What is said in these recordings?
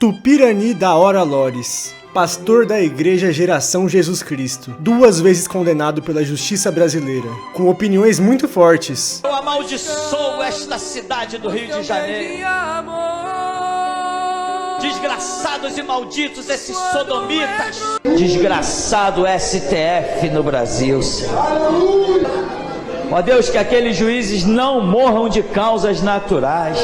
Tupirani da Hora Lores, pastor da Igreja Geração Jesus Cristo, 2 vezes condenado pela justiça brasileira, com opiniões muito fortes. Eu amaldiçoo esta cidade do Rio de Janeiro. Desgraçados e malditos esses sodomitas. Desgraçado STF no Brasil. Ó Deus, que aqueles juízes não morram de causas naturais,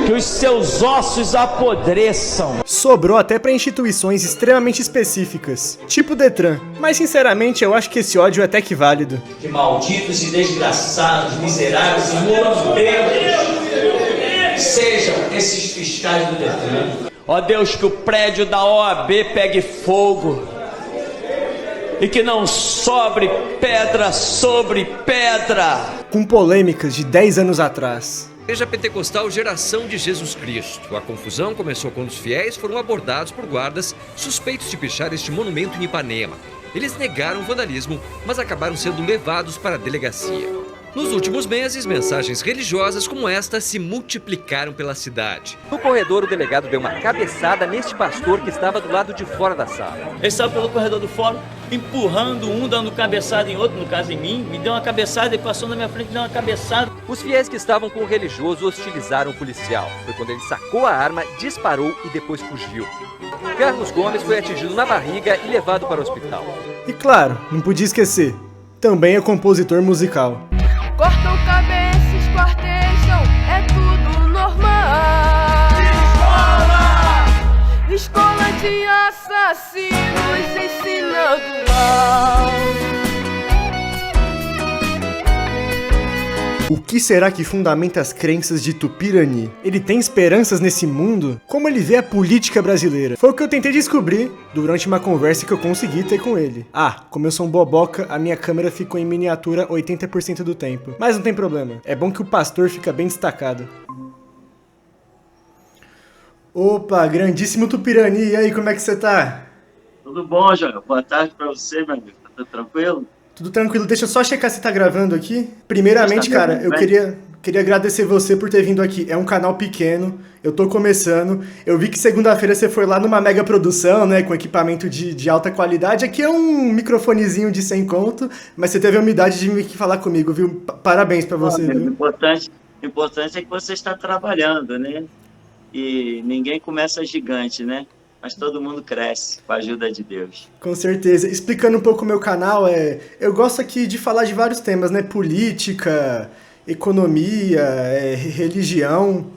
que os seus ossos apodreçam. Sobrou até para instituições extremamente específicas, tipo Detran, mas sinceramente eu acho que esse ódio é até que válido. Que malditos e desgraçados, miseráveis e mulambeiros sejam esses fiscais do Detran. Ó Deus, que o prédio da OAB pegue fogo e que não sobre pedra sobre pedra. Com polêmicas de 10 anos atrás. Igreja Pentecostal Geração de Jesus Cristo. A confusão começou quando os fiéis foram abordados por guardas suspeitos de pichar este monumento em Ipanema. Eles negaram o vandalismo, mas acabaram sendo levados para a delegacia. Nos últimos meses, mensagens religiosas como esta se multiplicaram pela cidade. No corredor, o delegado deu uma cabeçada neste pastor que estava do lado de fora da sala. Ele saiu pelo corredor do fórum, empurrando um, dando cabeçada em outro, no caso em mim, me deu uma cabeçada, ele passou na minha frente e deu uma cabeçada. Os fiéis que estavam com o religioso hostilizaram o policial. Foi quando ele sacou a arma, disparou e depois fugiu. Carlos Gomes foi atingido na barriga e levado para o hospital. E claro, não podia esquecer, também é compositor musical. Cortam cabeças, esquartejam, é tudo normal. Escola de assassinos ensinando mal. O que será que fundamenta as crenças de Tupirani? Ele tem esperanças nesse mundo? Como ele vê a política brasileira? Foi o que eu tentei descobrir durante uma conversa que eu consegui ter com ele. Ah, como eu sou um boboca, a minha câmera ficou em miniatura 80% do tempo. Mas não tem problema, é bom que o pastor fica bem destacado. Opa, grandíssimo Tupirani, e aí, como é que você tá? Tudo bom, João? Boa tarde pra você, meu amigo. Tá tranquilo? Tudo tranquilo, deixa eu só checar se tá gravando aqui. Primeiramente, cara, eu queria agradecer você por ter vindo aqui. É um canal pequeno, eu tô começando. Eu vi que segunda-feira você foi lá numa mega produção, né, com equipamento de alta qualidade. Aqui é um microfonezinho de 100 conto, mas você teve a humildade de vir aqui falar comigo, viu? Parabéns pra você, viu? O importante é que você está trabalhando, né? E ninguém começa gigante, né? Mas todo mundo cresce com a ajuda de Deus. Com certeza. Explicando um pouco o meu canal, eu gosto aqui de falar de vários temas, né? Política, economia, religião.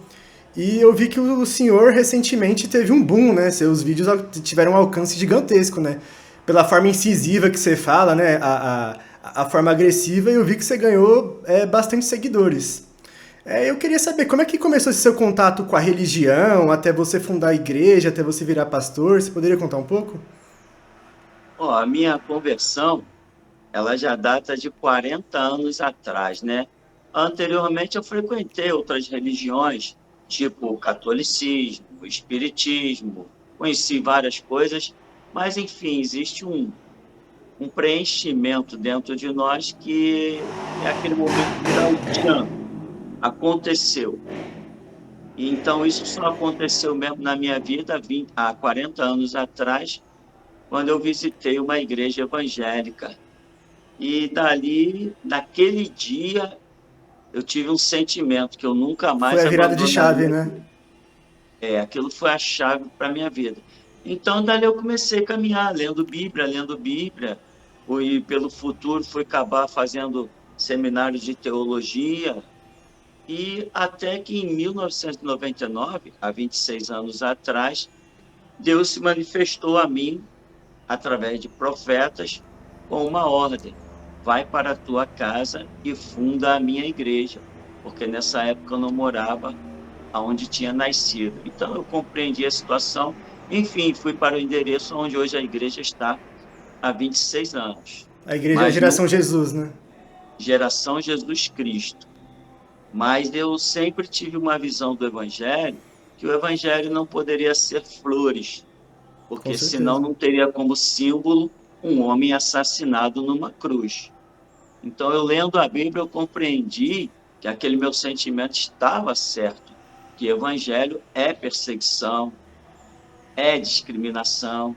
E eu vi que o senhor recentemente teve um boom, né? Seus vídeos tiveram um alcance gigantesco, né? Pela forma incisiva que você fala, né? A forma agressiva, e eu vi que você ganhou bastante seguidores. Eu queria saber, como é que começou esse seu contato com a religião, até você fundar a igreja, até você virar pastor? Você poderia contar um pouco? A minha conversão, ela já data de 40 anos atrás, né? Anteriormente eu frequentei outras religiões, tipo o catolicismo, o espiritismo, conheci várias coisas, mas enfim, existe um preenchimento dentro de nós que é aquele momento de dar o tchan. Aconteceu. E então isso só aconteceu mesmo na minha vida há 40 anos atrás, quando eu visitei uma igreja evangélica. E dali, naquele dia, eu tive um sentimento que eu nunca mais... Foi a virada de chave, né? Aquilo foi a chave para a minha vida. Então, dali eu comecei a caminhar, lendo Bíblia. E pelo futuro fui acabar fazendo seminários de teologia. E até que em 1999, há 26 anos atrás, Deus se manifestou a mim, através de profetas, com uma ordem: vai para a tua casa e funda a minha igreja, porque nessa época eu não morava onde tinha nascido. Então eu compreendi a situação, enfim, fui para o endereço onde hoje a igreja está há 26 anos. A igreja é a Geração Jesus, né? Geração Jesus Cristo. Mas eu sempre tive uma visão do Evangelho, que o Evangelho não poderia ser flores, porque senão não teria como símbolo um homem assassinado numa cruz. Então, eu lendo a Bíblia, eu compreendi que aquele meu sentimento estava certo, que o Evangelho é perseguição, é discriminação,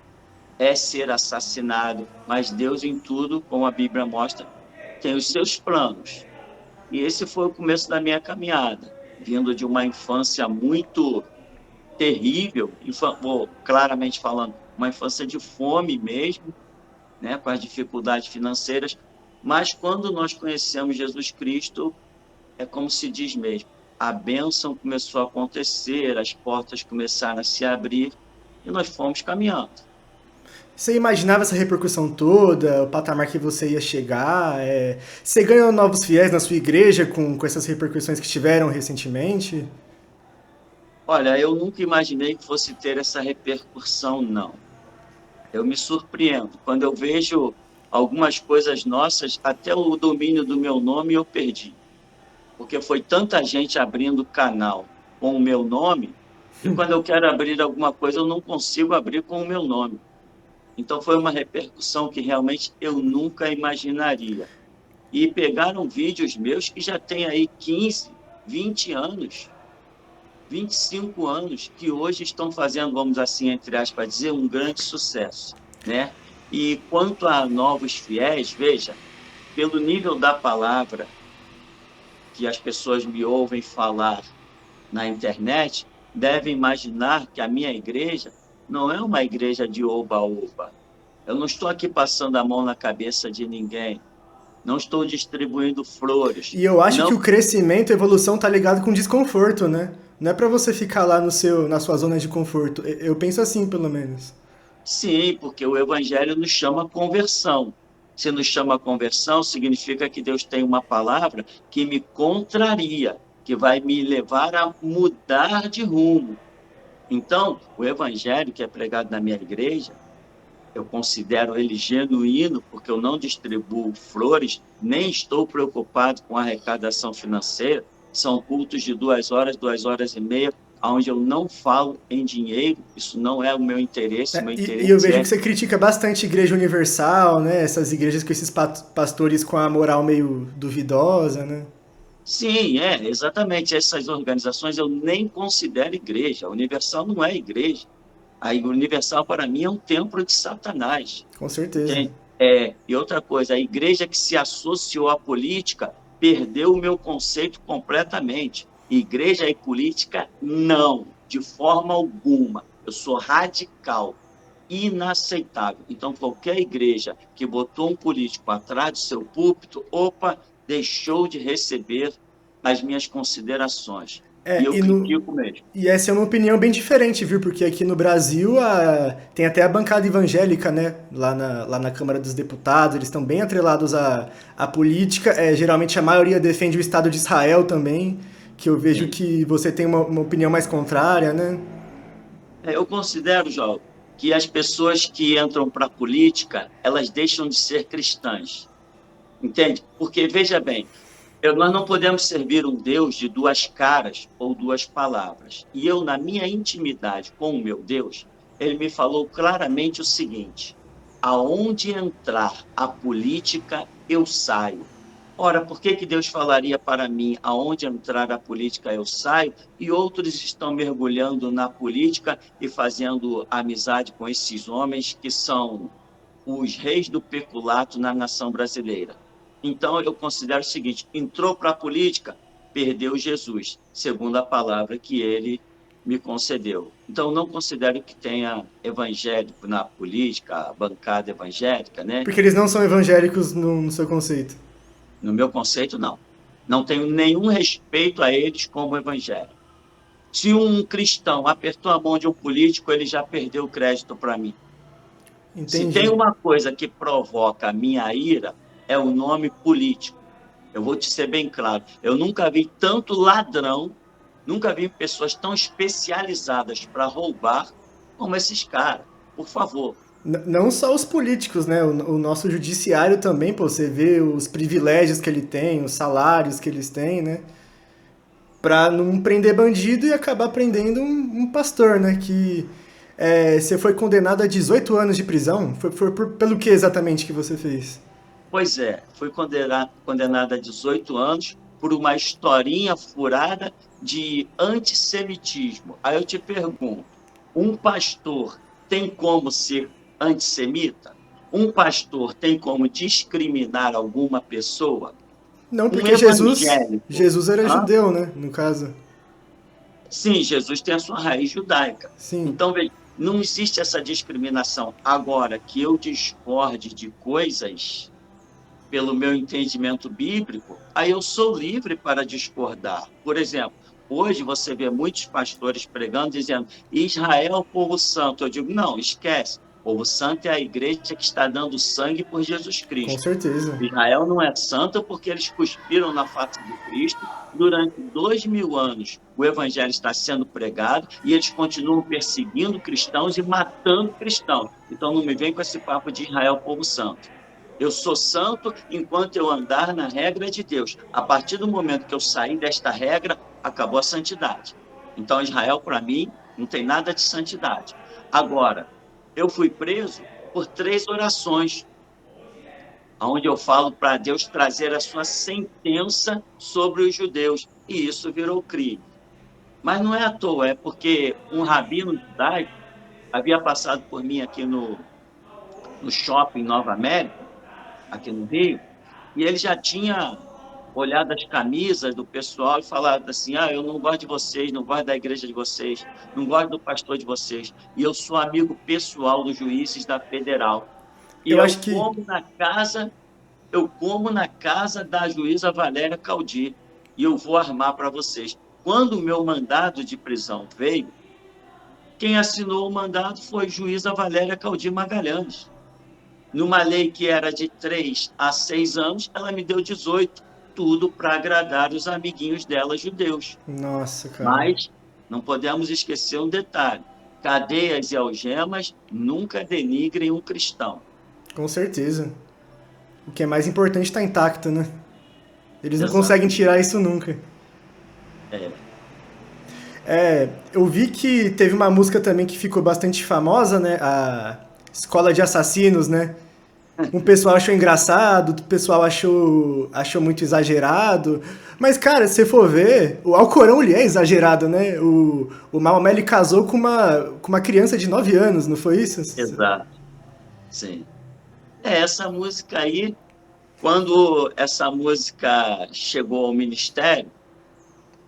é ser assassinado, mas Deus em tudo, como a Bíblia mostra, tem os seus planos. E esse foi o começo da minha caminhada, vindo de uma infância muito terrível, claramente falando, uma infância de fome mesmo, né, com as dificuldades financeiras, mas quando nós conhecemos Jesus Cristo, é como se diz mesmo, a bênção começou a acontecer, as portas começaram a se abrir e nós fomos caminhando. Você imaginava essa repercussão toda, o patamar que você ia chegar? Você ganhou novos fiéis na sua igreja com essas repercussões que tiveram recentemente? Olha, eu nunca imaginei que fosse ter essa repercussão, não. Eu me surpreendo. Quando eu vejo algumas coisas nossas, até o domínio do meu nome eu perdi. Porque foi tanta gente abrindo canal com o meu nome, e quando eu quero abrir alguma coisa, eu não consigo abrir com o meu nome. Então foi uma repercussão que realmente eu nunca imaginaria. E pegaram vídeos meus que já tem aí 15, 20 anos, 25 anos, que hoje estão fazendo, vamos assim, entre aspas, dizer, um grande sucesso, né? E quanto a novos fiéis, veja, pelo nível da palavra que as pessoas me ouvem falar na internet, devem imaginar que a minha igreja não é uma igreja de oba-oba. Eu não estou aqui passando a mão na cabeça de ninguém. Não estou distribuindo flores. E eu acho que o crescimento, a evolução tá ligado com desconforto, né? Não é para você ficar lá na sua zona de conforto. Eu penso assim, pelo menos. Sim, porque o Evangelho nos chama a conversão. Se nos chama a conversão, significa que Deus tem uma palavra que me contraria, que vai me levar a mudar de rumo. Então, o Evangelho que é pregado na minha igreja, eu considero ele genuíno, porque eu não distribuo flores, nem estou preocupado com a arrecadação financeira. São cultos de 2 horas, 2h30, onde eu não falo em dinheiro. Isso não é o meu interesse. Meu interesse e eu vejo que você critica bastante a Igreja Universal, né? Essas igrejas com esses pastores com a moral meio duvidosa, né? Sim, exatamente. Essas organizações eu nem considero igreja. A Universal não é igreja. A Universal, para mim, é um templo de Satanás. Com certeza. E outra coisa, a igreja que se associou à política perdeu o meu conceito completamente. Igreja e política, não, de forma alguma. Eu sou radical, inaceitável. Então, qualquer igreja que botou um político atrás do seu púlpito, deixou de receber as minhas considerações. E eu critico mesmo. E essa é uma opinião bem diferente, viu? Porque aqui no Brasil tem até a bancada evangélica, né? Lá na Câmara dos Deputados, eles estão bem atrelados à política. Geralmente a maioria defende o Estado de Israel também, que eu vejo que você tem uma opinião mais contrária, né? Eu considero, João, que as pessoas que entram para a política, elas deixam de ser cristãs. Entende? Porque, veja bem, nós não podemos servir um Deus de 2 caras ou 2 palavras. E eu, na minha intimidade com o meu Deus, ele me falou claramente o seguinte: aonde entrar a política, eu saio. Ora, por que Deus falaria para mim, aonde entrar a política, eu saio, e outros estão mergulhando na política e fazendo amizade com esses homens que são os reis do peculato na nação brasileira? Então, eu considero o seguinte: entrou para a política, perdeu Jesus, segundo a palavra que ele me concedeu. Então, não considero que tenha evangélico na política, a bancada evangélica, né? Porque eles não são evangélicos no seu conceito. No meu conceito, não. Não tenho nenhum respeito a eles como evangélico. Se um cristão apertou a mão de um político, ele já perdeu o crédito para mim. Entendi. Se tem uma coisa que provoca a minha ira, é o nome político. Eu vou te ser bem claro. Eu nunca vi tanto ladrão, nunca vi pessoas tão especializadas para roubar como esses caras. Por favor. Não só os políticos, né? O nosso judiciário também, você vê os privilégios que ele tem, os salários que eles têm, né? Para não prender bandido e acabar prendendo um pastor, né? Que você foi condenado a 18 anos de prisão. Foi pelo que exatamente que você fez? Pois fui condenado a 18 anos por uma historinha furada de antissemitismo. Aí eu te pergunto, Um pastor tem como ser antissemita? Um pastor tem como discriminar alguma pessoa? Não, Um porque evangélico. Jesus era Hã? judeu, né? No caso. Sim, Jesus tem a sua raiz judaica. Sim, Então, veja, não existe essa discriminação. Agora, que eu discorde de coisas pelo meu entendimento bíblico, aí eu sou livre para discordar. Por exemplo, hoje você vê muitos pastores pregando, dizendo Israel é o povo santo. Eu digo, não, esquece. O povo santo é a igreja que está dando sangue por Jesus com Cristo. certeza. Israel não é santo porque eles cuspiram na face de Cristo. Durante 2000 anos, o evangelho está sendo pregado e eles continuam perseguindo cristãos e matando cristãos. Então não me vem com esse papo de Israel, povo santo. Eu sou santo enquanto eu andar na regra de Deus. A partir do momento que eu sair desta regra, acabou a santidade. Então Israel, para mim, não tem nada de santidade. Agora, eu fui preso por 3 orações, onde eu falo para Deus trazer a sua sentença sobre os judeus, e isso virou crime. Mas não é à toa, é porque um rabino judaico havia passado por mim aqui no shopping Nova América, aqui no Rio, e ele já tinha olhado as camisas do pessoal e falado assim, eu não gosto de vocês, não gosto da igreja de vocês, não gosto do pastor de vocês, e eu sou amigo pessoal dos juízes da Federal. E Eu acho que. eu como na casa da juíza Valéria Caldi, e eu vou armar para vocês. Quando o meu mandado de prisão veio, quem assinou o mandado foi a juíza Valéria Caldi Magalhães. Numa lei que era de 3 a 6 anos, ela me deu 18, tudo para agradar os amiguinhos dela, judeus. Nossa, cara. Mas não podemos esquecer um detalhe: cadeias e algemas nunca denigrem um cristão. Com certeza. O que é mais importante está intacto, né? Eles não Exato. conseguem tirar isso nunca. Eu vi que teve uma música também que ficou bastante famosa, né? A Escola de Assassinos, né? Um pessoal achou engraçado, outro pessoal achou muito exagerado. Mas, cara, se você for ver, o Alcorão ele é exagerado, né? O Maomé ele casou com uma criança de 9 anos, não foi isso? Exato. Sim. Essa música aí, quando essa música chegou ao ministério,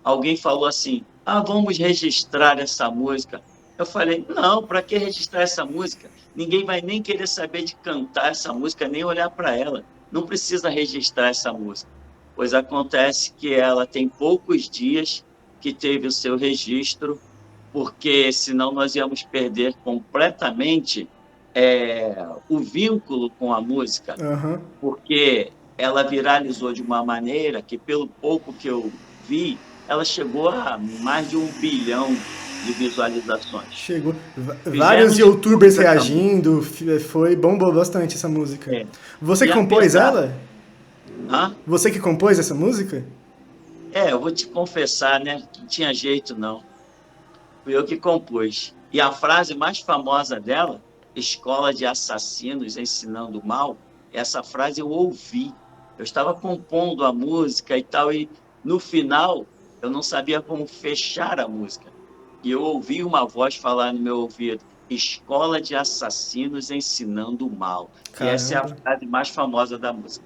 alguém falou assim, vamos registrar essa música. Eu falei, não, para que registrar essa música? Ninguém vai nem querer saber de cantar essa música, nem olhar para ela. Não precisa registrar essa música. Pois acontece que ela tem poucos dias que teve o seu registro, porque senão nós íamos perder completamente o vínculo com a música, porque ela viralizou de uma maneira que, pelo pouco que eu vi, ela chegou a mais de 1 bilhão de visualizações. Chegou. Vários youtubers reagindo, bombou bastante essa música. Você que compôs ela? Você que compôs essa música? Eu vou te confessar, né? Não tinha jeito, não. Fui eu que compus. E a frase mais famosa dela, escola de assassinos ensinando o mal, essa frase eu ouvi. Eu estava compondo a música e tal, e no final eu não sabia como fechar a música. E eu ouvi uma voz falar no meu ouvido, escola de assassinos ensinando o mal. Caramba. E essa é a frase mais famosa da música.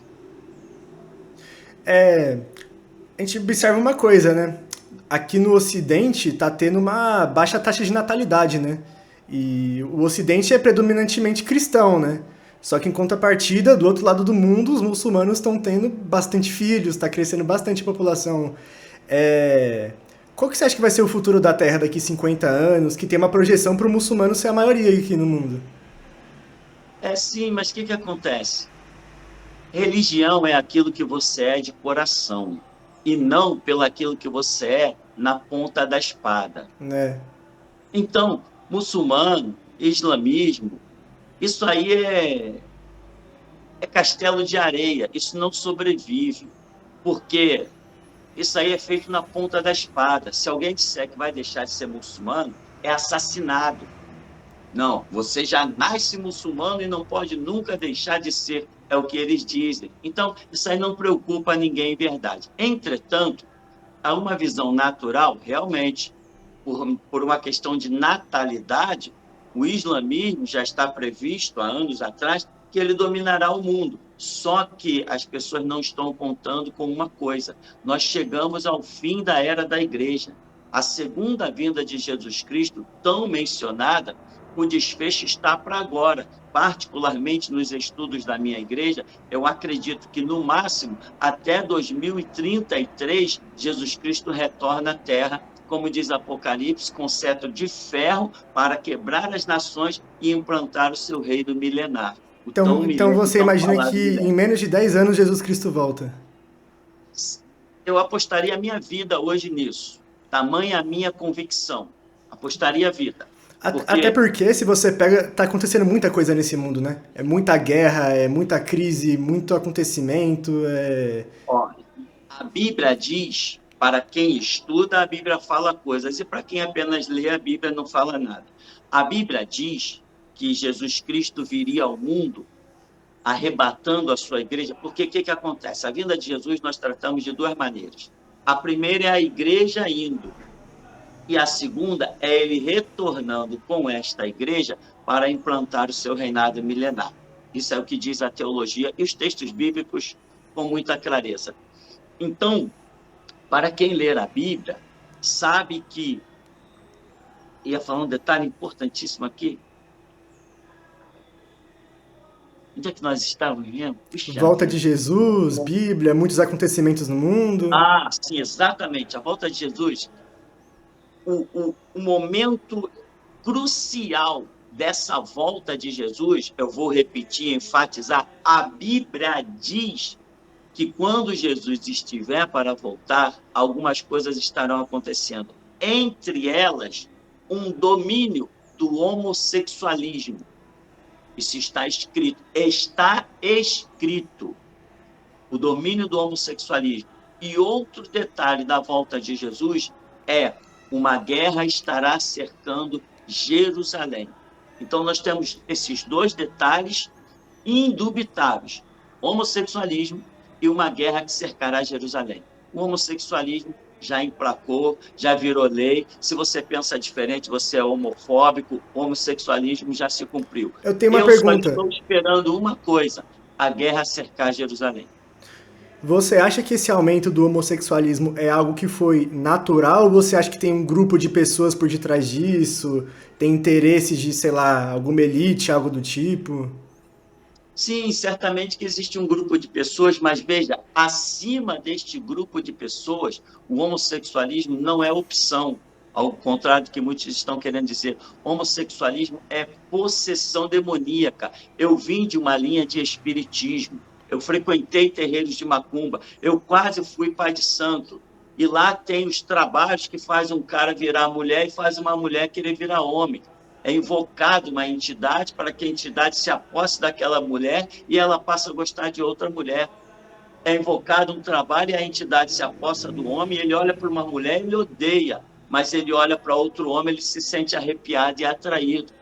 A gente observa uma coisa, né? Aqui no Ocidente tá tendo uma baixa taxa de natalidade, né? E o Ocidente é predominantemente cristão, né? Só que em contrapartida, do outro lado do mundo, os muçulmanos estão tendo bastante filhos, está crescendo bastante a população. Qual que você acha que vai ser o futuro da Terra daqui 50 anos, que tem uma projeção para o muçulmano ser a maioria aqui no mundo? Sim, mas o que acontece? Religião é aquilo que você é de coração, e não pelo aquilo que você é na ponta da espada. Então, muçulmano, islamismo, isso aí é castelo de areia, isso não sobrevive, porque isso aí é feito na ponta da espada. Se alguém disser que vai deixar de ser muçulmano, é assassinado. Não, você já nasce muçulmano e não pode nunca deixar de ser, é o que eles dizem. Então, isso aí não preocupa ninguém em verdade. Entretanto, há uma visão natural, realmente, por uma questão de natalidade, o islamismo já está previsto há anos atrás que ele dominará o mundo. Só que as pessoas não estão contando com uma coisa: nós chegamos ao fim da era da igreja. A segunda vinda de Jesus Cristo, tão mencionada, o desfecho está para agora. Particularmente nos estudos da minha igreja, eu acredito que, no máximo, até 2033, Jesus Cristo retorna à Terra, como diz Apocalipse, com cetro de ferro para quebrar as nações e implantar o seu reino milenar. Então você imagina que em menos de 10 anos Jesus Cristo volta? Eu apostaria a minha vida hoje nisso. Tamanha a minha convicção. Apostaria a vida. Até porque, se você pega, tá acontecendo muita coisa nesse mundo, né? É muita guerra, é muita crise, muito acontecimento. Olha, a Bíblia diz, para quem estuda, a Bíblia fala coisas, e para quem apenas lê, a Bíblia não fala nada. A Bíblia diz que Jesus Cristo viria ao mundo arrebatando a sua igreja, porque o que acontece? A vinda de Jesus nós tratamos de duas maneiras. A primeira é a igreja indo, e a segunda é ele retornando com esta igreja para implantar o seu reinado milenar. Isso é o que diz a teologia e os textos bíblicos com muita clareza. Então, para quem ler a Bíblia, sabe que... Ia falar um detalhe importantíssimo aqui. Onde é que nós estávamos mesmo? Puxa, volta de Jesus, Bíblia, muitos acontecimentos no mundo. Ah, sim, exatamente. A volta de Jesus. O momento crucial dessa volta de Jesus, eu vou repetir, enfatizar, a Bíblia diz que quando Jesus estiver para voltar, algumas coisas estarão acontecendo. Entre elas, um domínio do homossexualismo. Isso está escrito. Está escrito. O domínio do homossexualismo. E outro detalhe da volta de Jesus é: uma guerra estará cercando Jerusalém. Então, nós temos esses dois detalhes indubitáveis: homossexualismo e uma guerra que cercará Jerusalém. O homossexualismo já emplacou, já virou lei. Se você pensa diferente, você é homofóbico. O homossexualismo já se cumpriu. Eu tenho uma pergunta. Eu só estou esperando uma coisa: a guerra cercar Jerusalém. Você acha que esse aumento do homossexualismo é algo que foi natural, ou você acha que tem um grupo de pessoas por detrás disso, tem interesses de, sei lá, alguma elite, algo do tipo? Sim, certamente que existe um grupo de pessoas, mas veja, acima deste grupo de pessoas, o homossexualismo não é opção, ao contrário do que muitos estão querendo dizer. Homossexualismo é possessão demoníaca. Eu vim de uma linha de espiritismo, eu frequentei terreiros de macumba, eu quase fui pai de santo, e lá tem os trabalhos que faz um cara virar mulher e faz uma mulher querer virar homem. É invocado uma entidade para que a entidade se aposse daquela mulher e ela passa a gostar de outra mulher. É invocado um trabalho e a entidade se apossa do homem, ele olha para uma mulher e ele odeia, mas ele olha para outro homem, ele se sente arrepiado e atraído.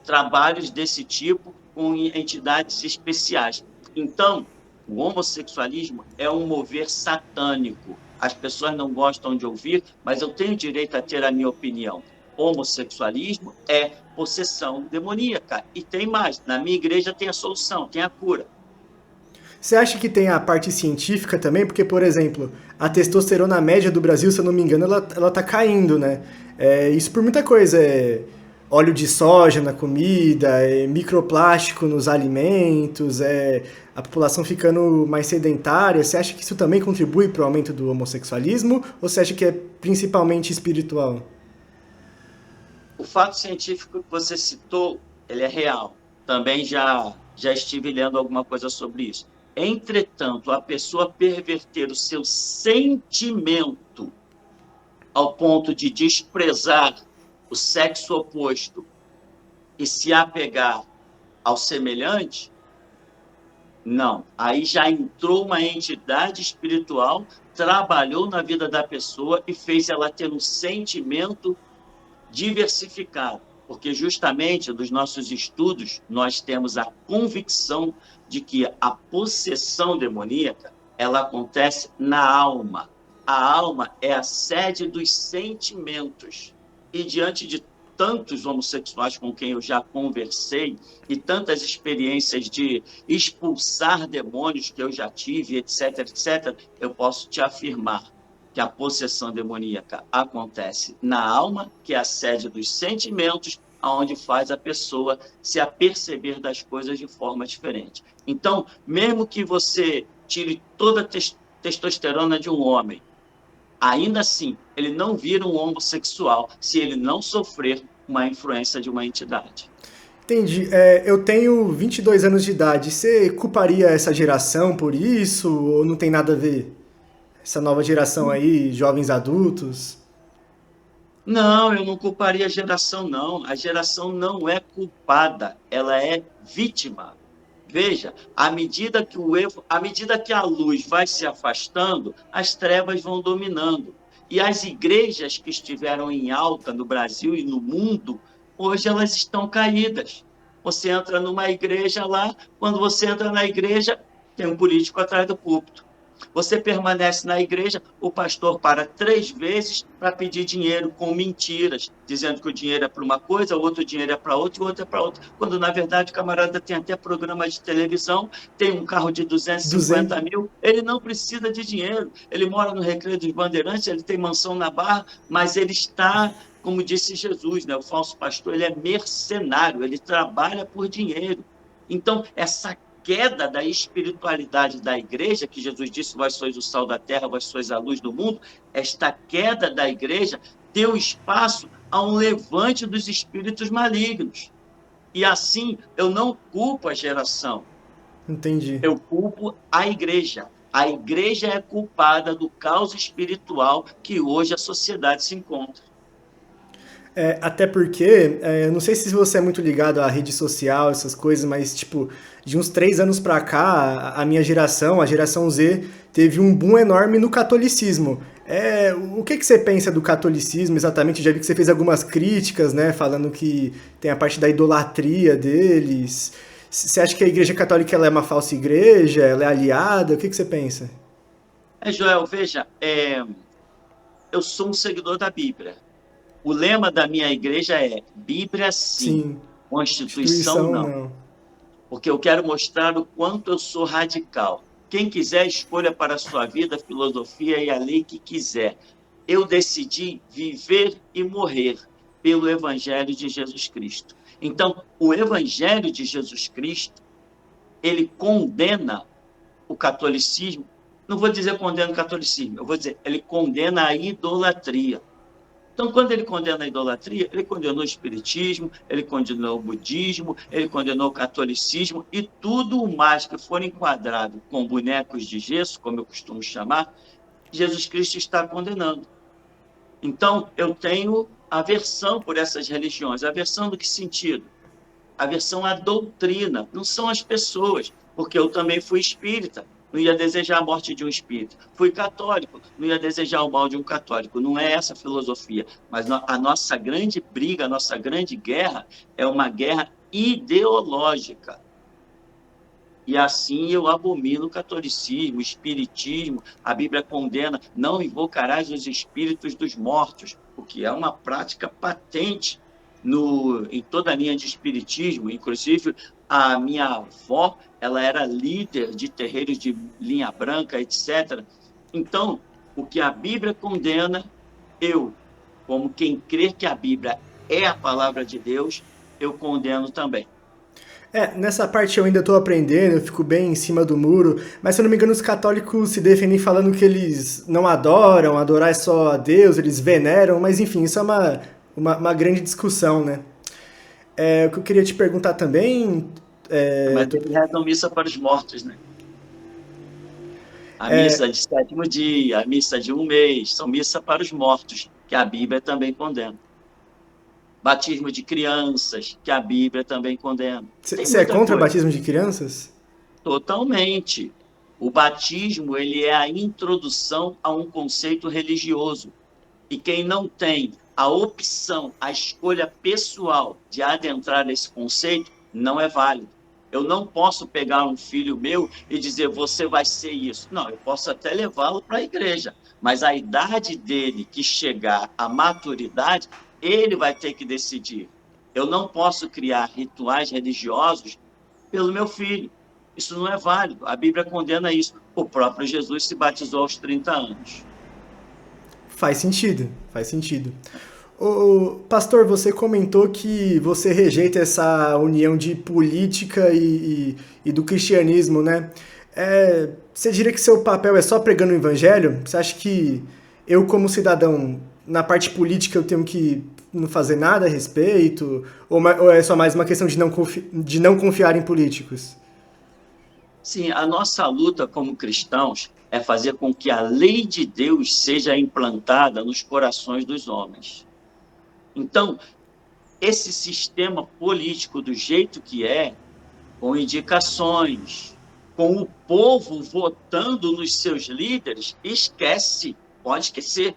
Trabalhos desse tipo com entidades especiais. Então, o homossexualismo é um mover satânico. As pessoas não gostam de ouvir, mas eu tenho direito a ter a minha opinião. Homossexualismo é possessão demoníaca. E tem mais, na minha igreja tem a solução, tem a cura. Você acha que tem a parte científica também? Porque, por exemplo, a testosterona média do Brasil, se eu não me engano, ela tá caindo, né? Isso por muita coisa. Óleo de soja na comida, microplástico nos alimentos, a população ficando mais sedentária. Você acha que isso também contribui para o aumento do homossexualismo? Ou você acha que é principalmente espiritual? O fato científico que você citou, ele é real. Também já estive lendo alguma coisa sobre isso. Entretanto, a pessoa perverter o seu sentimento ao ponto de desprezar o sexo oposto e se apegar ao semelhante, não. Aí já entrou uma entidade espiritual, trabalhou na vida da pessoa e fez ela ter um sentimento diversificado. Porque justamente dos nossos estudos, nós temos a convicção de que a possessão demoníaca, ela acontece na alma. A alma é a sede dos sentimentos. e diante de tantos homossexuais com quem eu já conversei e tantas experiências de expulsar demônios que eu já tive, etc, etc, eu posso te afirmar que a possessão demoníaca acontece na alma, que é a sede dos sentimentos, aonde faz a pessoa se aperceber das coisas de forma diferente. Então, mesmo que você tire toda a testosterona de um homem, ainda assim, ele não vira um homossexual se ele não sofrer uma influência de uma entidade. Entendi. Eu tenho 22 anos de idade. Você culparia essa geração por isso? Ou não tem nada a ver? Essa nova geração aí, jovens adultos? Não, eu não culparia a geração, não. A geração não é culpada, ela é vítima. Veja, à medida que a luz vai se afastando, as trevas vão dominando. E as igrejas que estiveram em alta no Brasil e no mundo, hoje elas estão caídas. Você entra numa igreja lá, quando você entra na igreja, tem um político atrás do púlpito. Você permanece na igreja, o pastor para 3 vezes para pedir dinheiro com mentiras, dizendo que o dinheiro é para uma coisa, o outro dinheiro é para outra e o outro é para outra. Quando, na verdade, o camarada tem até programa de televisão, tem um carro de 250 mil, ele não precisa de dinheiro. Ele mora no Recreio dos Bandeirantes, ele tem mansão na Barra, mas ele está, como disse Jesus, né? O falso pastor, ele é mercenário, ele trabalha por dinheiro. Então, essa queda da espiritualidade da igreja, que Jesus disse, vós sois o sal da terra, vós sois a luz do mundo, esta queda da igreja deu espaço a um levante dos espíritos malignos. E assim, eu não culpo a geração. Entendi. Eu culpo a igreja. A igreja é culpada do caos espiritual que hoje a sociedade se encontra. Até porque, não sei se você é muito ligado à rede social, essas coisas, mas, tipo, de uns 3 anos pra cá, a minha geração, a geração Z, teve um boom enorme no catolicismo. O que você pensa do catolicismo exatamente? Eu já vi que você fez algumas críticas, né, falando que tem a parte da idolatria deles. Você acha que a Igreja Católica ela é uma falsa igreja? Ela é aliada? O que você pensa? Joel, veja, eu sou um seguidor da Bíblia. O lema da minha igreja é Bíblia sim, Constituição não. Porque eu quero mostrar o quanto eu sou radical. Quem quiser, escolha para a sua vida a filosofia e a lei que quiser. Eu decidi viver e morrer pelo Evangelho de Jesus Cristo. Então, o Evangelho de Jesus Cristo, ele condena o catolicismo. Não vou dizer condena o catolicismo, eu vou dizer, ele condena a idolatria. Então, quando ele condena a idolatria, ele condenou o espiritismo, ele condenou o budismo, ele condenou o catolicismo e tudo o mais que for enquadrado com bonecos de gesso, como eu costumo chamar, Jesus Cristo está condenando. Então, eu tenho aversão por essas religiões. Aversão do que sentido? Aversão à doutrina, não são as pessoas, porque eu também fui espírita. Não ia desejar a morte de um espírito. Fui católico, não ia desejar o mal de um católico. Não é essa a filosofia. Mas a nossa grande briga, a nossa grande guerra é uma guerra ideológica. E assim eu abomino o catolicismo, o espiritismo. A Bíblia condena, não invocarás os espíritos dos mortos, o que é uma prática patente em toda a linha de espiritismo. Inclusive, a minha avó, ela era líder de terreiros de linha branca, etc. Então, o que a Bíblia condena, eu, como quem crê que a Bíblia é a palavra de Deus, eu condeno também. Nessa parte eu ainda estou aprendendo, eu fico bem em cima do muro, mas se eu não me engano os católicos se defendem falando que eles não adoram, adorar é só a Deus, eles veneram, mas enfim, isso é uma grande discussão, né? O que eu queria te perguntar também... Mas eles rezam missa para os mortos, né? A missa de 7º dia, a missa de 1 mês, são missa para os mortos, que a Bíblia também condena. Batismo de crianças, que a Bíblia também condena. Você é contra o batismo de crianças? Totalmente. O batismo, ele é a introdução a um conceito religioso. E quem não tem a opção, a escolha pessoal de adentrar nesse conceito, não é válido. Eu não posso pegar um filho meu e dizer, você vai ser isso. Não, eu posso até levá-lo para a igreja, mas a idade dele que chegar à maturidade, ele vai ter que decidir. Eu não posso criar rituais religiosos pelo meu filho. Isso não é válido. A Bíblia condena isso. O próprio Jesus se batizou aos 30 anos. Faz sentido, faz sentido. Pastor, você comentou que você rejeita essa união de política e do cristianismo, né? Você diria que seu papel é só pregando o evangelho? Você acha que eu, como cidadão, na parte política, eu tenho que não fazer nada a respeito? Ou é só mais uma questão de não confiar em políticos? Sim, a nossa luta como cristãos é fazer com que a lei de Deus seja implantada nos corações dos homens. Então, esse sistema político do jeito que é, com indicações, com o povo votando nos seus líderes, esquece, pode esquecer.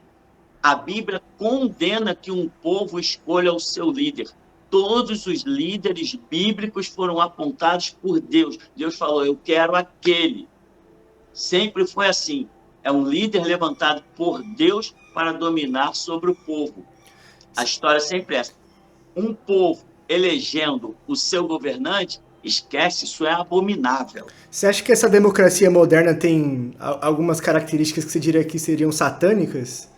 A Bíblia condena que um povo escolha o seu líder. Todos os líderes bíblicos foram apontados por Deus. Deus falou, eu quero aquele. Sempre foi assim. É um líder levantado por Deus para dominar sobre o povo. A história sempre é essa. Um povo elegendo o seu governante, esquece, isso é abominável. Você acha que essa democracia moderna tem algumas características que você diria que seriam satânicas?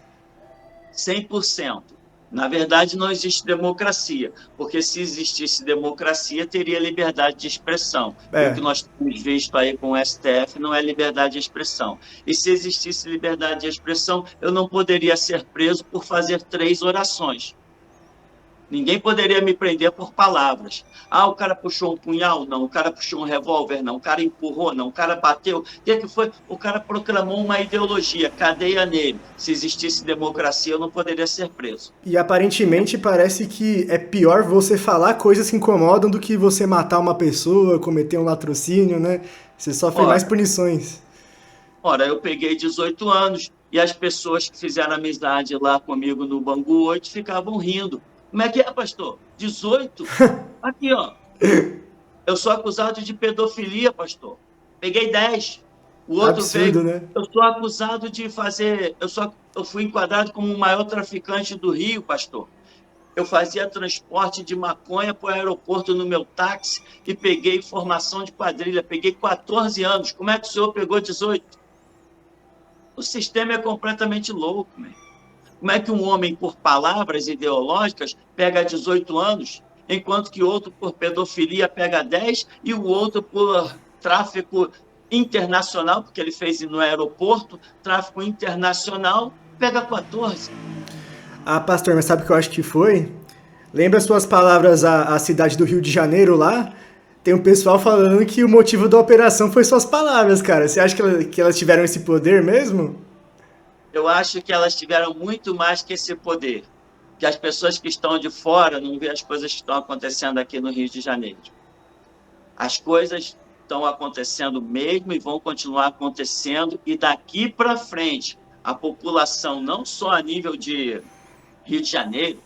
100%. Na verdade, não existe democracia, porque se existisse democracia, teria liberdade de expressão. O que nós temos visto aí com o STF não é liberdade de expressão. E se existisse liberdade de expressão, eu não poderia ser preso por fazer 3 orações. Ninguém poderia me prender por palavras. O cara puxou um punhal? Não. O cara puxou um revólver? Não. O cara empurrou? Não. O cara bateu? O que foi? O cara proclamou uma ideologia, cadeia nele. Se existisse democracia, eu não poderia ser preso. E aparentemente parece que é pior você falar coisas que incomodam do que você matar uma pessoa, cometer um latrocínio, né? Você sofre mais punições. Ora, eu peguei 18 anos e as pessoas que fizeram amizade lá comigo no Bangu 8 ficavam rindo. Como é que é, pastor? 18? Aqui, ó. Eu sou acusado de pedofilia, pastor. Peguei 10. O outro absurdo, veio. Né? Eu sou acusado de fazer... Eu fui enquadrado como o maior traficante do Rio, pastor. Eu fazia transporte de maconha para o aeroporto no meu táxi e peguei formação de quadrilha. Peguei 14 anos. Como é que o senhor pegou 18? O sistema é completamente louco, né? Como é que um homem, por palavras ideológicas, pega 18 anos, enquanto que outro, por pedofilia, pega 10, e o outro, por tráfico internacional, porque ele fez no aeroporto, tráfico internacional, pega 14. Pastor, mas sabe o que eu acho que foi? Lembra suas palavras à cidade do Rio de Janeiro lá? Tem um pessoal falando que o motivo da operação foi suas palavras, cara. Você acha que elas tiveram esse poder mesmo? Eu acho que elas tiveram muito mais que esse poder, que as pessoas que estão de fora não veem as coisas que estão acontecendo aqui no Rio de Janeiro. As coisas estão acontecendo mesmo e vão continuar acontecendo, e daqui para frente, a população, não só a nível de Rio de Janeiro,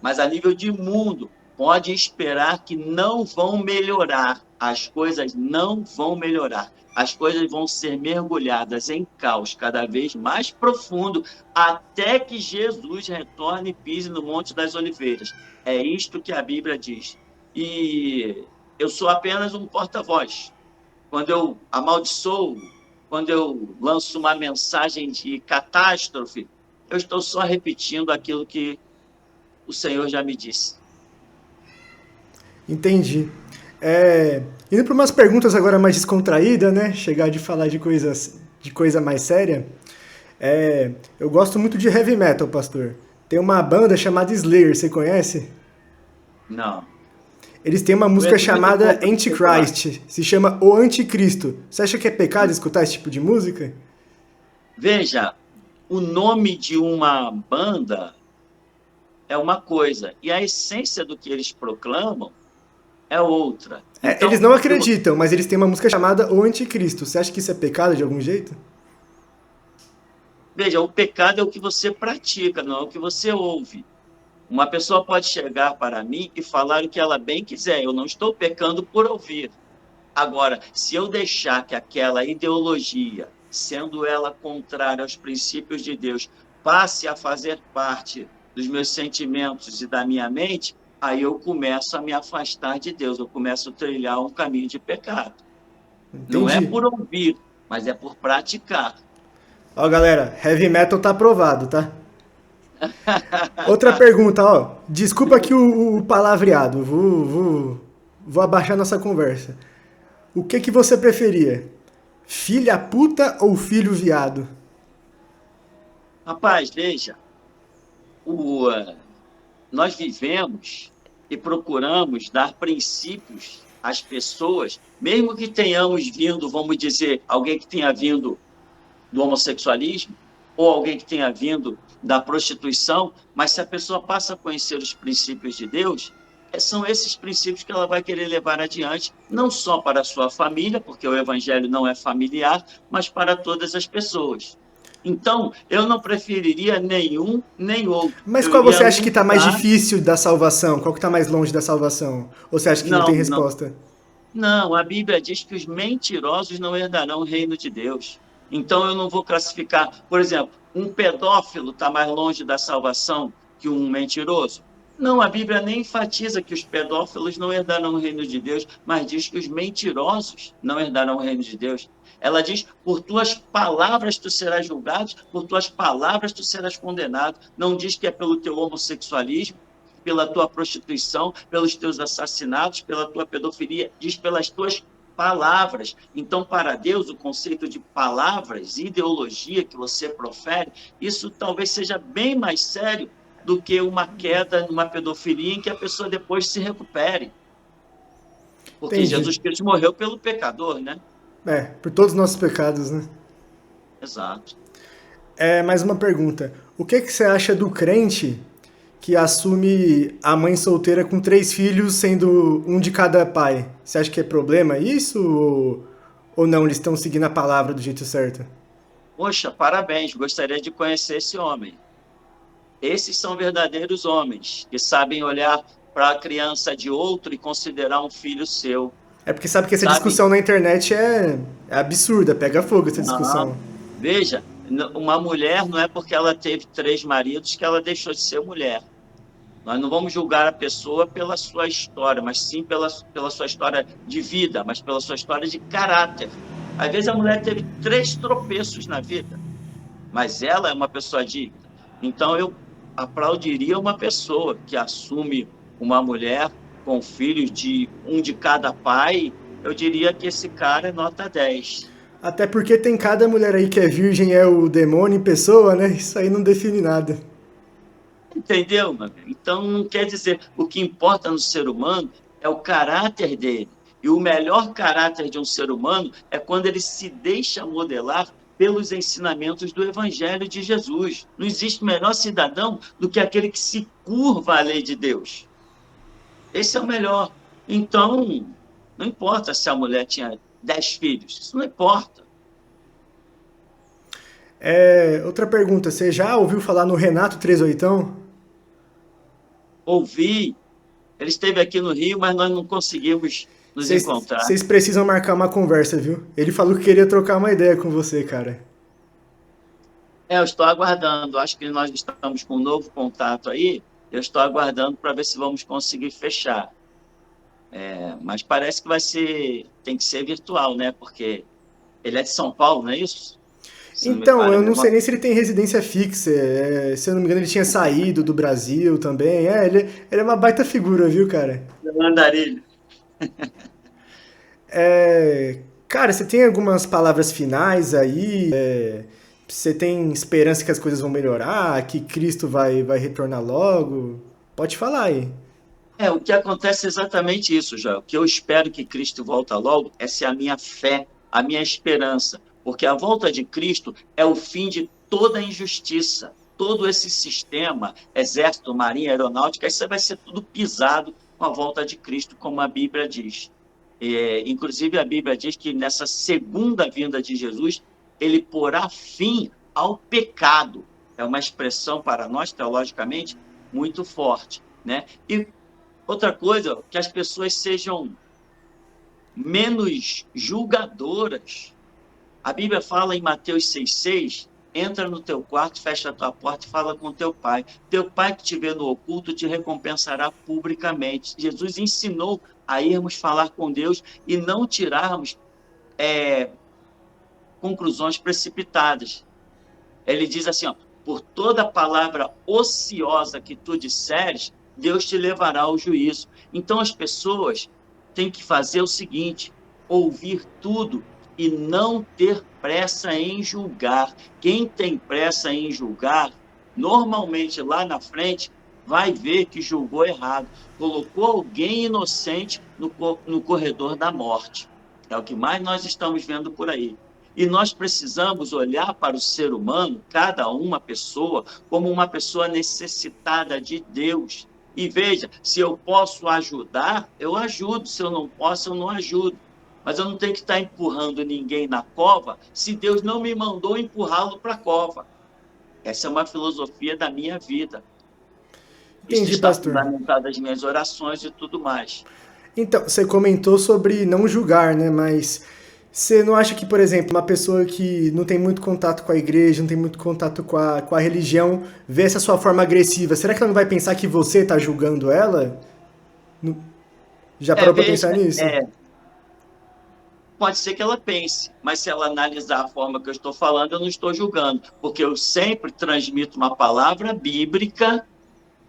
mas a nível de mundo, pode esperar que não vão melhorar. As coisas não vão melhorar. As coisas vão ser mergulhadas em caos cada vez mais profundo, até que Jesus retorne e pise no Monte das Oliveiras. É isto que a Bíblia diz. E eu sou apenas um porta-voz. Quando eu amaldiçoo, quando eu lanço uma mensagem de catástrofe, eu estou só repetindo aquilo que o Senhor já me disse. Entendi. Indo para umas perguntas agora mais descontraídas, né? Chegar de falar de coisa mais séria. Eu gosto muito de heavy metal, pastor. Tem uma banda chamada Slayer, você conhece? Não. Eles têm uma música chamada Antichrist, se chama O Anticristo. Você acha que é pecado escutar esse tipo de música? Veja, o nome de uma banda é uma coisa, e a essência do que eles proclamam é outra. Então, eles não acreditam, mas eles têm uma música chamada O Anticristo. Você acha que isso é pecado de algum jeito? Veja, o pecado é o que você pratica, não é o que você ouve. Uma pessoa pode chegar para mim e falar o que ela bem quiser. Eu não estou pecando por ouvir. Agora, se eu deixar que aquela ideologia, sendo ela contrária aos princípios de Deus, passe a fazer parte dos meus sentimentos e da minha mente, aí eu começo a me afastar de Deus, eu começo a trilhar um caminho de pecado. Não é Entendi. por ouvir, mas é por praticar. Ó, galera, heavy metal tá aprovado, tá? Outra pergunta, ó. Desculpa aqui o palavreado, vou abaixar nossa conversa. O que você preferia? Filha puta ou filho viado? Rapaz, veja, o, nós vivemos e procuramos dar princípios às pessoas, mesmo que tenhamos vindo, vamos dizer, alguém que tenha vindo do homossexualismo, ou alguém que tenha vindo da prostituição, mas se a pessoa passa a conhecer os princípios de Deus, são esses princípios que ela vai querer levar adiante, não só para a sua família, porque o evangelho não é familiar, mas para todas as pessoas. Então, eu não preferiria nenhum nem outro. Mas Eu qual você iria acha que tá mais lutar. difícil da salvação? Qual que tá mais longe da salvação? Ou você acha que não tem resposta? Não, a Bíblia diz que os mentirosos não herdarão o reino de Deus. Então eu não vou classificar, por exemplo, um pedófilo está mais longe da salvação que um mentiroso? Não, a Bíblia nem enfatiza que os pedófilos não herdarão o reino de Deus, mas diz que os mentirosos não herdarão o reino de Deus. Ela diz, por tuas palavras tu serás julgado, por tuas palavras tu serás condenado. Não diz que é pelo teu homossexualismo, pela tua prostituição, pelos teus assassinatos, pela tua pedofilia, diz pelas tuas palavras. Então, para Deus, o conceito de palavras, ideologia que você profere, isso talvez seja bem mais sério do que uma queda numa pedofilia em que a pessoa depois se recupere. Porque Entendi. Jesus Cristo morreu pelo pecador, né? Por todos os nossos pecados, né? Exato. Mais uma pergunta. O que você acha do crente que assume a mãe solteira com 3 filhos, sendo um de cada pai? Você acha que é problema isso ou não? Eles estão seguindo a palavra do jeito certo? Poxa, parabéns, gostaria de conhecer esse homem. Esses são verdadeiros homens, que sabem olhar para a criança de outro e considerar um filho seu. É porque sabe que essa Sabe? discussão na internet é absurda, pega fogo essa discussão. Não. Veja, uma mulher não é porque ela teve 3 maridos que ela deixou de ser mulher. Nós não vamos julgar a pessoa pela sua história, mas sim pela sua história de vida, mas pela sua história de caráter. Às vezes a mulher teve 3 tropeços na vida, mas ela é uma pessoa digna. Então eu aplaudiria uma pessoa que assume uma mulher com filhos de um de cada pai. Eu diria que esse cara é nota 10. Até porque tem cada mulher aí que é virgem, é o demônio em pessoa, né? Isso aí não define nada. Entendeu, meu amigo? Então, não quer dizer, o que importa no ser humano é o caráter dele. E o melhor caráter de um ser humano é quando ele se deixa modelar pelos ensinamentos do Evangelho de Jesus. Não existe melhor cidadão do que aquele que se curva à lei de Deus. Esse é o melhor. Então, não importa se a mulher tinha 10 filhos, isso não importa. Outra pergunta, você já ouviu falar no Renato 38? Ouvi, ele esteve aqui no Rio, mas nós não conseguimos nos encontrar. Vocês precisam marcar uma conversa, viu? Ele falou que queria trocar uma ideia com você, cara. Eu estou aguardando, acho que nós estamos com um novo contato aí, eu estou aguardando para ver se vamos conseguir fechar. Mas parece que tem que ser virtual, né? Porque ele é de São Paulo, não é isso? Então, eu não sei nem se ele tem residência fixa. Se eu não me engano, ele tinha saído do Brasil também. Ele é uma baita figura, viu, cara? Andarilho. Cara, você tem algumas palavras finais aí? Você tem esperança que as coisas vão melhorar? Que Cristo vai retornar logo? Pode falar aí. O que acontece é exatamente isso, Joel. O que eu espero que Cristo volta logo, essa é a minha fé, a minha esperança. Porque a volta de Cristo é o fim de toda a injustiça. Todo esse sistema, exército, marinha, aeronáutica, isso vai ser tudo pisado com a volta de Cristo, como a Bíblia diz. Inclusive, a Bíblia diz que nessa segunda vinda de Jesus, ele porá fim ao pecado. É uma expressão para nós, teologicamente, muito forte, né? E outra coisa, que as pessoas sejam menos julgadoras. A Bíblia fala em Mateus 6,6 entra no teu quarto, fecha a tua porta e fala com teu pai. Teu pai que te vê no oculto te recompensará publicamente. Jesus ensinou a irmos falar com Deus e não tirarmos conclusões precipitadas. Ele diz assim, ó, por toda palavra ociosa que tu disseres, Deus te levará ao juízo. Então as pessoas têm que fazer o seguinte, ouvir tudo e não ter pressa em julgar. Quem tem pressa em julgar, normalmente lá na frente, vai ver que julgou errado. Colocou alguém inocente no corredor da morte. É o que mais nós estamos vendo por aí. E nós precisamos olhar para o ser humano, cada uma pessoa, como uma pessoa necessitada de Deus. E veja, se eu posso ajudar, eu ajudo. Se eu não posso, eu não ajudo. Mas eu não tenho que estar empurrando ninguém na cova se Deus não me mandou empurrá-lo para a cova. Essa é uma filosofia da minha vida. Entendi, isso está pastor. fundamentado nas minhas orações e tudo mais. Então, você comentou sobre não julgar, né? Mas você não acha que, por exemplo, uma pessoa que não tem muito contato com a igreja, não tem muito contato com a religião, vê essa sua forma agressiva, será que ela não vai pensar que você está julgando ela? Já parou para pensar nisso? Pode ser que ela pense, mas se ela analisar a forma que eu estou falando, eu não estou julgando, porque eu sempre transmito uma palavra bíblica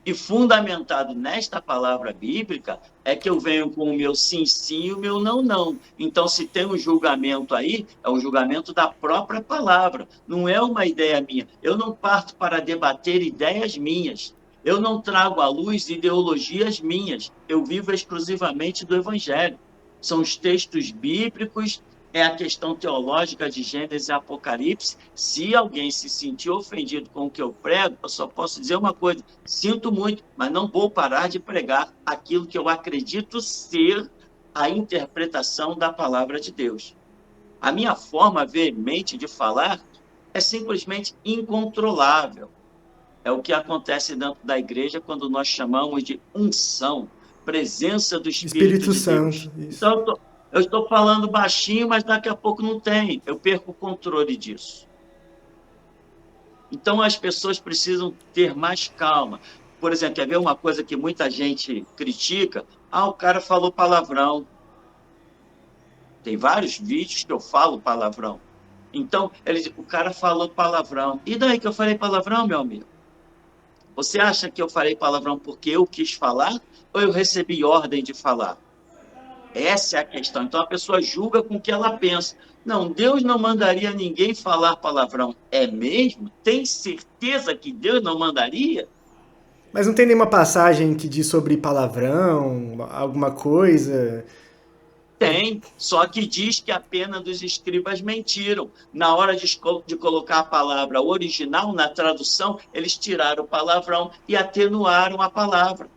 e fundamentado nesta palavra bíblica é que eu venho com o meu sim, sim e o meu não, não. Então, se tem um julgamento aí, é um julgamento da própria palavra, não é uma ideia minha. Eu não parto para debater ideias minhas. Eu não trago à luz ideologias minhas. Eu vivo exclusivamente do Evangelho. São os textos bíblicos, é a questão teológica de Gênesis e Apocalipse. Se alguém se sentir ofendido com o que eu prego, eu só posso dizer uma coisa, sinto muito, mas não vou parar de pregar aquilo que eu acredito ser a interpretação da palavra de Deus. A minha forma veemente de falar é simplesmente incontrolável. É o que acontece dentro da igreja quando nós chamamos de unção, presença do Espírito de Deus. Santo, isso. Então, eu estou falando baixinho, mas daqui a pouco não tem. Eu perco o controle disso. Então, as pessoas precisam ter mais calma. Por exemplo, quer ver uma coisa que muita gente critica? O cara falou palavrão. Tem vários vídeos que eu falo palavrão. Então, o cara falou palavrão. E daí que eu falei palavrão, meu amigo? Você acha que eu falei palavrão porque eu quis falar ou eu recebi ordem de falar? Essa é a questão. Então, a pessoa julga com o que ela pensa. Não, Deus não mandaria ninguém falar palavrão. É mesmo? Tem certeza que Deus não mandaria? Mas não tem nenhuma passagem que diz sobre palavrão, alguma coisa? Tem, só que diz que a pena dos escribas mentiram. Na hora de colocar a palavra original na tradução, eles tiraram o palavrão e atenuaram a palavra.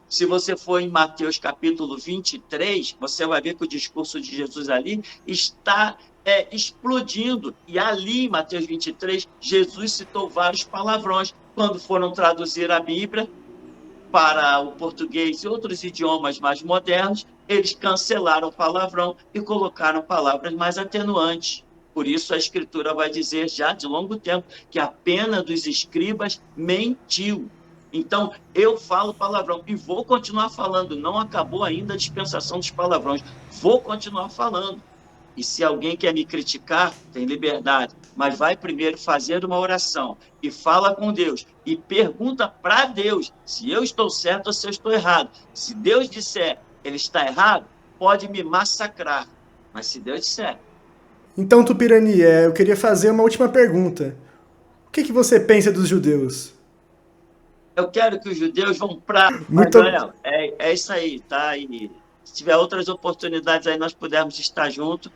Se você for em Mateus capítulo 23, você vai ver que o discurso de Jesus ali está explodindo. E ali, em Mateus 23, Jesus citou vários palavrões. Quando foram traduzir a Bíblia para o português e outros idiomas mais modernos, eles cancelaram o palavrão e colocaram palavras mais atenuantes. Por isso a Escritura vai dizer já de longo tempo que a pena dos escribas mentiu. Então, eu falo palavrão e vou continuar falando. Não acabou ainda a dispensação dos palavrões. Vou continuar falando. E se alguém quer me criticar, tem liberdade. Mas vai primeiro fazer uma oração e fala com Deus. E pergunta para Deus se eu estou certo ou se eu estou errado. Se Deus disser ele está errado, pode me massacrar. Mas se Deus disser... Então, Tupirani, eu queria fazer uma última pergunta. O que você pensa dos judeus? Eu quero que os judeus vão para... Muito... É isso aí, tá? E se tiver outras oportunidades aí, nós pudermos estar juntos,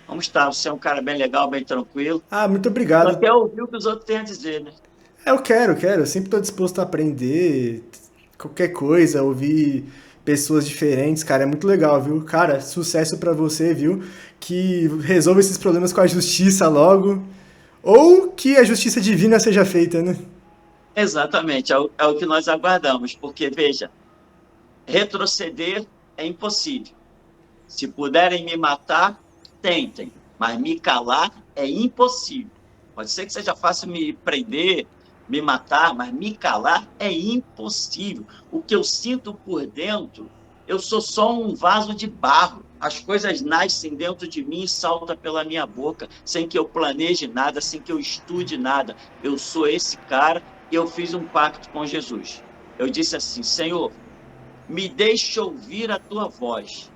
vamos estar. Você é um cara bem legal, bem tranquilo. Muito obrigado. Só quer ouvir o que os outros têm a dizer, né? Eu quero. Eu sempre estou disposto a aprender qualquer coisa, ouvir pessoas diferentes, cara. É muito legal, viu? Cara, sucesso pra você, viu? Que resolva esses problemas com a justiça logo. Ou que a justiça divina seja feita, né? Exatamente, é o que nós aguardamos, porque, veja, retroceder é impossível. Se puderem me matar, tentem, mas me calar é impossível. Pode ser que seja fácil me prender, me matar, mas me calar é impossível. O que eu sinto por dentro, eu sou só um vaso de barro. As coisas nascem dentro de mim e saltam pela minha boca, sem que eu planeje nada, sem que eu estude nada. Eu sou esse cara e eu fiz um pacto com Jesus. Eu disse assim: Senhor, me deixe ouvir a tua voz.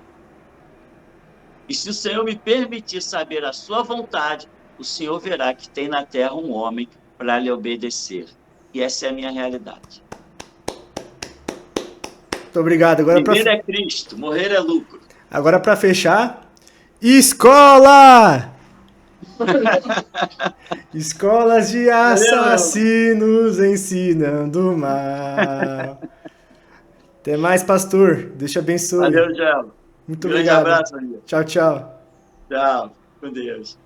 E se o Senhor me permitir saber a sua vontade, o Senhor verá que tem na terra um homem para lhe obedecer. E essa é a minha realidade. Muito obrigado. Viver é Cristo, morrer é lucro. Agora para fechar, escola! Escolas de assassinos ensinando mal. Até mais, pastor. Deus te abençoe. Valeu, Gelo. Muito Grande obrigado. abraço, amigo. Tchau, tchau. Tchau. Com Deus.